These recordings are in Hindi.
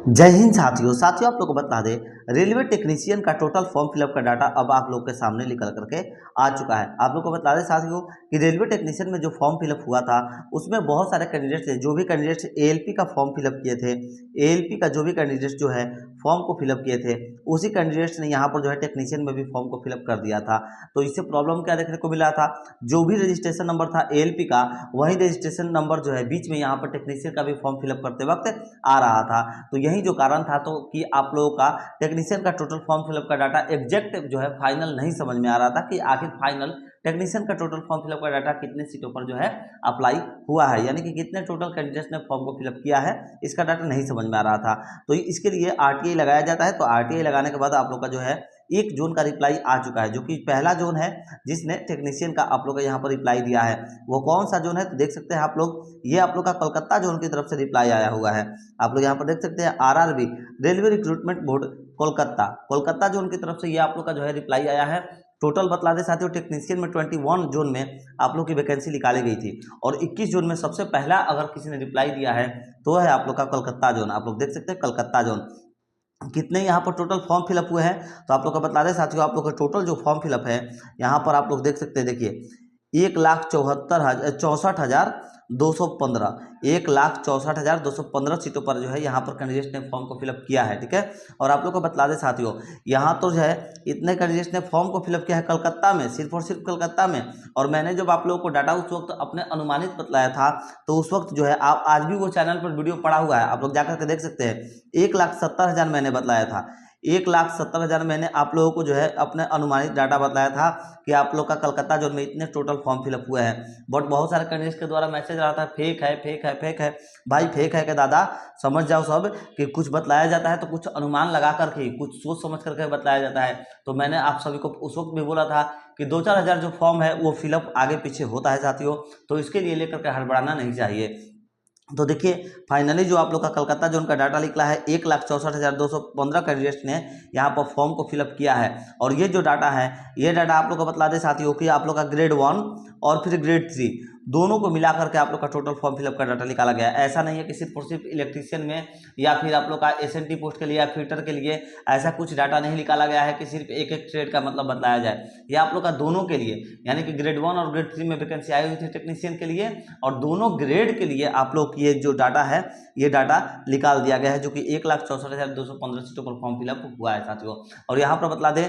जय हिंद साथियों आप लोग को बता दें रेलवे टेक्नीशियन का टोटल फॉर्म फिलअप का डाटा अब आप लोग के सामने निकल करके आ चुका है। आप लोग को बता दें साथियों कि रेलवे टेक्नीशियन में जो फॉर्म फिलअप हुआ था उसमें बहुत सारे कैंडिडेट्स थे। जो भी कैंडिडेट्स एएलपी का फॉर्म फिलअप किए थे, एएलपी का जो भी कैंडिडेट्स जो है फॉर्म को फिलअप किए थे, उसी कैंडिडेट्स ने यहाँ पर जो है टेक्नीशियन में भी फॉर्म को फिलअप कर दिया था। तो इससे प्रॉब्लम क्या देखने को मिला था, जो भी रजिस्ट्रेशन नंबर था एएलपी का, वही रजिस्ट्रेशन नंबर जो है बीच में यहाँ पर टेक्नीशियन का भी फॉर्म फिलअप करते वक्त आ रहा था। तो यही जो कारण था तो कि आप लोगों का टेक्नीशियन का टोटल फॉर्म फिलअप का डाटा एग्जैक्ट जो है फाइनल नहीं समझ में आ रहा था कि आखिर फाइनल टेक्नीशियन का टोटल फॉर्म फिलअप का डाटा कितने सीटों पर जो है अप्लाई हुआ है, यानी कि कितने टोटल कैंडिडेट्स ने फॉर्म को फिलअप किया है, इसका डाटा नहीं समझ में आ रहा था। तो इसके लिए आरटीआई लगाया जाता है। तो आरटीआई लगाने के बाद आप लोग का जो है 1 जून का रिप्लाई आ चुका है, जो कि पहला जोन है जिसने टेक्नीशियन का आप लोग का यहाँ पर रिप्लाई दिया है। वो कौन सा जोन है तो देख सकते हैं आप लोग, ये आप लोग का कोलकाता जोन की तरफ से रिप्लाई आया हुआ है। आप लोग यहाँ पर देख सकते हैं RRB railway recruitment board Kolkata zone की तरफ से ये आप लोग का जो है रिप्लाई आया है। टोटल बतला दे साथियों, टेक्नीशियन में 21 जोन में आप लोग की वैकेंसी निकाली गई थी और 21 जोन में सबसे पहला अगर किसी ने रिप्लाई दिया है तो है आप लोग का कोलकाता जोन। आप लोग देख सकते हैं कोलकाता जोन। कितने यहाँ पर टोटल फॉर्म फिलअप हुए हैं तो आप लोग का बता दें साथियों, आप लोग का टोटल जो फॉर्म फिलअप है यहाँ पर आप लोग देख सकते हैं, देखिए 1,64,215 1,64,215 सीटों पर जो है यहाँ पर कैंडिडेट्स ने फॉर्म को फिलअप किया है। ठीक है, और आप लोग को बता दें साथियों, यहाँ तो जो है इतने कैंडिडेट्स ने फॉर्म को फिलअप किया है कलकत्ता में, सिर्फ और सिर्फ कलकत्ता में। और मैंने जब आप लोगों को डाटा उस वक्त अपने अनुमानित बतलाया था तो उस वक्त जो है आप आज भी वो चैनल पर वीडियो पड़ा हुआ है, आप लोग जाकर के देख सकते हैं। 1,70,000 मैंने बतलाया था, 1,70,000 मैंने आप लोगों को जो है अपने अनुमानित डाटा बताया था कि आप लोग का कलकत्ता जोन में इतने टोटल फॉर्म फिलअप हुए हैं। बट बहुत सारे कैंडिडेट्स के द्वारा मैसेज आ रहा था फेक है फेक है फेक है। भाई फेक है कि दादा समझ जाओ सब कि कुछ बतलाया जाता है तो कुछ अनुमान लगा करके कुछ सोच समझ करके बतलाया जाता है। तो मैंने आप सभी को उस वक्त भी बोला था कि 2-4 हज़ार जो फॉर्म है वो फिलअप आगे पीछे होता है साथियों, तो इसके लिए लेकर के हड़बड़ाना नहीं चाहिए। तो देखिए फाइनली जो आप लोग का कलकत्ता जोन का डाटा निकला है 1,64,215 कैंडिडेट्स ने यहाँ पर फॉर्म को फिलअप किया है। और ये जो डाटा है ये डाटा आप लोग को बतला दे साथियों कि आप लोग का ग्रेड 1 और फिर ग्रेड 3 दोनों को मिला करके आप लोग का टोटल फॉर्म फिलअप का डाटा निकाला गया है। ऐसा नहीं है कि सिर्फ और सिर्फ इलेक्ट्रीशियन में या फिर आप लोग का एसएनटी पोस्ट के लिए या फिटर के लिए ऐसा कुछ डाटा नहीं निकाला गया है कि सिर्फ एक एक ट्रेड का मतलब बताया जाए। ये आप लोग का दोनों के लिए, यानी कि ग्रेड 1 और ग्रेड 3 में वैकेंसी आई हुई थी टेक्नीशियन के लिए, और दोनों ग्रेड के लिए आप लोग ये जो डाटा है ये डाटा निकाल दिया गया है, जो कि 1,64,215 सीटों पर फॉर्म फिलअप हुआ है साथियों। और यहाँ पर बतला दें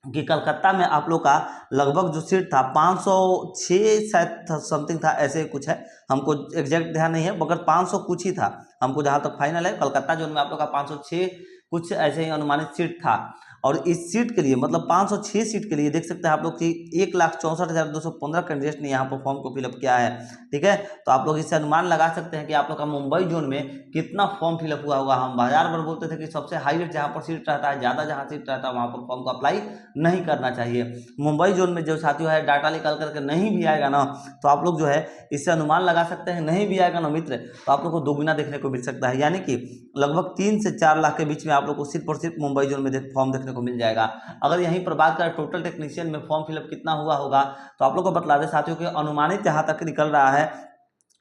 कि कलकत्ता में आप लोग का लगभग जो सीट था 506 शायद समथिंग था, ऐसे कुछ है, हमको एग्जैक्ट ध्यान नहीं है, मगर 500 कुछ ही था हमको जहाँ तक फाइनल है। कलकत्ता जोन में आप लोग का 506 कुछ ऐसे ही अनुमानित सीट था। और इस सीट के लिए मतलब 506 सीट के लिए देख सकते हैं आप लोग कि 1,64,215 कैंडिडेट्स ने यहाँ पर फॉर्म को फिलअप किया है। ठीक है, तो आप लोग इससे अनुमान लगा सकते हैं कि आप लोग का मुंबई जोन में कितना फॉर्म फिलअप हुआ होगा। हम बाजार पर बोलते थे कि सबसे हाईएस्ट जहाँ पर सीट रहता है, ज़्यादा जहाँ सीट रहता है वहाँ पर फॉर्म को अप्लाई नहीं करना चाहिए। मुंबई जोन में जो साथियों है डाटा निकाल करके नहीं भी आएगा ना, तो आप लोग जो है इससे अनुमान लगा सकते हैं, नहीं भी आएगा ना मित्र तो आप लोग को दोगुना देखने को मिल सकता है, यानी कि लगभग 3 से 4 लाख के बीच में आप लोग को सिर्फ और सिर्फ मुंबई जोन में फॉर्म देखने को मिल जाएगा। अगर यहीं पर बात करें टोटल टेक्नीशियन में फॉर्म फिलअप कितना हुआ होगा तो आप लोग को बतला दें साथियों कि अनुमानित जहां तक निकल रहा है,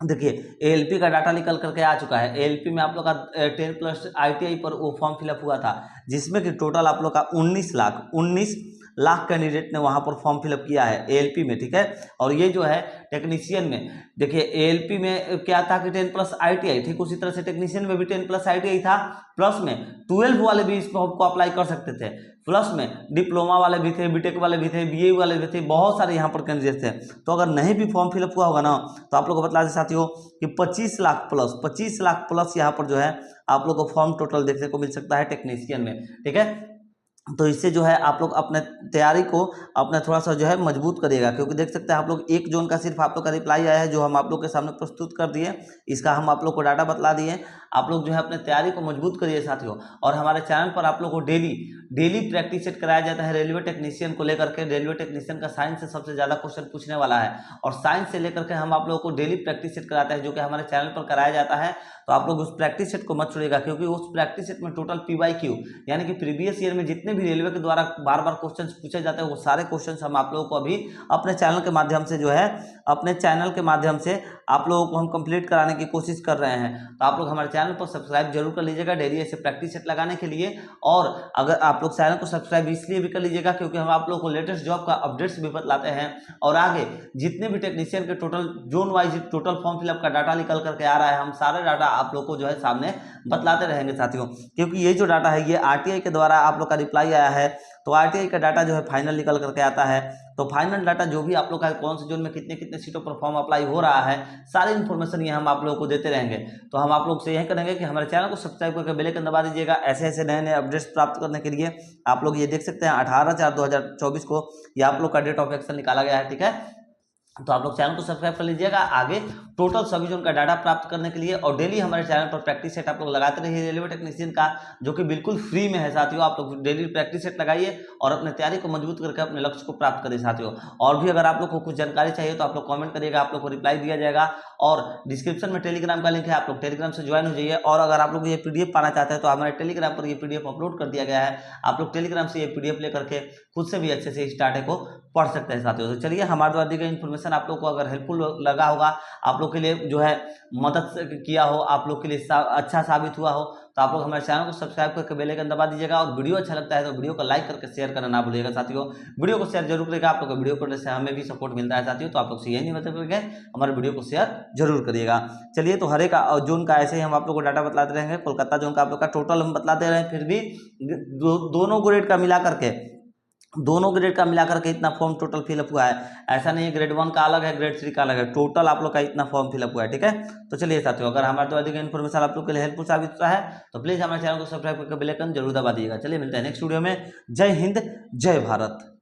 देखिए एएलपी का डाटा निकल करके आ चुका है। एएलपी में आप लोग का 10+ आईटीआई पर वो फॉर्म फिलअप हुआ था, जिसमें कि टोटल आप लोग का 19 लाख कैंडिडेट ने वहां पर फॉर्म फिलअप किया है एएलपी में। ठीक है, और ये जो है टेक्नीशियन में देखिए एएलपी में क्या था कि 10+ आईटीआई, ठीक उसी तरह से टेक्नीशियन में भी 10+ आईटीआई था, प्लस में 12 वाले भी इस फॉर्म को अप्लाई कर सकते थे, प्लस में डिप्लोमा वाले भी थे, बीटेक वाले भी थे, बीए वाले भी थे, बहुत सारे यहाँ पर कैंडिडेट थे। तो अगर नहीं भी फॉर्म फिलअप हुआ होगा ना तो आप लोग को बता दें साथियों कि 25 लाख प्लस यहाँ पर जो है आप लोग को फॉर्म टोटल देखने को मिल सकता है टेक्नीशियन में। ठीक है, तो इससे जो है आप लोग अपने तैयारी को अपना थोड़ा सा जो है मजबूत करिएगा, क्योंकि देख सकते हैं आप लोग 1 जोन का सिर्फ आप लोग का रिप्लाई आया है जो हम आप लोग के सामने प्रस्तुत कर दिए, इसका हम आप लोग को डाटा बतला दिए। आप लोग जो है अपने तैयारी को मजबूत करिए साथियों। और हमारे चैनल पर आप लोग को डेली प्रैक्टिस सेट कराया जाता है रेलवे टेक्नीशियन को लेकर के। रेलवे टेक्नीशियन का साइंस से सबसे ज़्यादा क्वेश्चन पूछने वाला है और साइंस से लेकर के हम आप लोगों को डेली प्रैक्टिस सेट कराते हैं जो कि हमारे चैनल पर कराया जाता है। तो आप लोग उस प्रैक्टिस सेट को मत छोड़िएगा, क्योंकि उस प्रैक्टिस सेट में टोटल PYQ यानी कि प्रीवियस ईयर में जितने भी रेलवे के द्वारा बार बार क्वेश्चंस पूछे जाते हैं वो सारे क्वेश्चंस हम आप लोगों को अभी अपने चैनल के माध्यम से जो है आप लोगों को हम कंप्लीट कराने की कोशिश कर रहे हैं। तो आप लोग हमारे चैनल चैनल पर सब्सक्राइब जरूर कर लीजिएगा डेली ऐसे प्रैक्टिस सेट लगाने के लिए। और अगर आप लोग चैनल को सब्सक्राइब इसलिए भी कर लीजिएगा क्योंकि हम आप लोग को लेटेस्ट जॉब का अपडेट्स भी बतलाते हैं, और आगे जितने भी टेक्नीशियन के total zone wise total form fill up का डाटा निकल करके आ रहा है, हम सारे डाटा आप लोग को जो है सामने बतलाते रहेंगे साथियों। क्योंकि ये जो डाटा है ये आरटीआई के द्वारा आप लोग का रिप्लाई आया है, तो आरटीआई का डाटा जो है फाइनल निकल करके आता है। तो फाइनल डाटा जो भी आप लोग का कौन से जोन में कितने कितने सीटों पर फॉर्म अप्लाई हो रहा है, सारी इन्फॉर्मेशन ये हम आप लोगों को देते रहेंगे। तो हम आप लोग से यही करेंगे कि हमारे चैनल को सब्सक्राइब करके बेल आइकन दबा दीजिएगा। ऐसे ऐसे नए नए अपडेट्स प्राप्त करने के लिए आप लोग ये देख सकते हैं 18/4/2024 को ये आप लोग का डेट ऑफ एक्शन निकाला गया है, ठीक है। तो आप लोग चैनल को सब्सक्राइब कर लीजिएगा आगे टोटल सभी जोन का डाटा प्राप्त करने के लिए। और डेली हमारे चैनल पर प्रैक्टिस सेट आप लोग लगाते रहिए रेलवे टेक्नीशियन का, जो कि बिल्कुल फ्री में है साथियों। आप लोग डेली प्रैक्टिस सेट लगाइए और अपने तैयारी को मजबूत करके अपने लक्ष्य को प्राप्त करिए साथियों। और भी अगर आप लोग को कुछ जानकारी चाहिए तो आप लोग कमेंट करिएगा, आप लोग को रिप्लाई दिया जाएगा। और डिस्क्रिप्शन में टेलीग्राम का लिंक है, आप लोग टेलीग्राम से ज्वाइन हो जाइए। और अगर आप लोग ये पीडीएफ पाना चाहते हैं तो हमारे टेलीग्राम पर ये पीडीएफ अपलोड कर दिया गया है, आप लोग टेलीग्राम से ये पीडीएफ लेकर के खुद से भी अच्छे से इस डाटा को पढ़ सकते हैं साथियों। तो चलिए हमारे द्वारा दी गई इन्फॉर्मेशन आप लोग को अगर हेल्पफुल लगा होगा, आप लोग के लिए जो है मदद किया हो, आप लोग के लिए अच्छा साबित हुआ हो, तो आप लोग हमारे चैनल को सब्सक्राइब करके बेल आइकन दबा दीजिएगा। और वीडियो अच्छा लगता है तो वीडियो को लाइक करके शेयर करना ना भूलिएगा साथियों। वीडियो को शेयर जरूर करिएगा, आप लोग को वीडियो करने से हमें भी सपोर्ट मिलता है साथियों। तो आप लोग से यही निवेदन करेंगे हमारे वीडियो को शेयर जरूर करिएगा। चलिए तो हर एक जोन का ऐसे ही हम आप लोग को डाटा बतलाते रहेंगे। कोलकाता जोन का आप लोग का टोटल हम बतलाते रहे, फिर भी दोनों ग्रेड का मिला करके इतना फॉर्म टोटल फिलअप हुआ है। ऐसा नहीं है ग्रेड 1 का अलग है ग्रेड 3 का अलग है, टोटल आप लोग का इतना फॉर्म फिलअप हुआ है, ठीक है। तो चलिए साथियों अगर हमारे द्वारा दी गई इन्फॉर्मेशन आप लोग के लिए हेल्पफुल साबित होता है तो प्लीज हमारे चैनल को सब्सक्राइब करके बेल आइकन जरूर दबा दिएगा। चलिए मिलते हैं नेक्स्ट वीडियो में। जय हिंद जय भारत।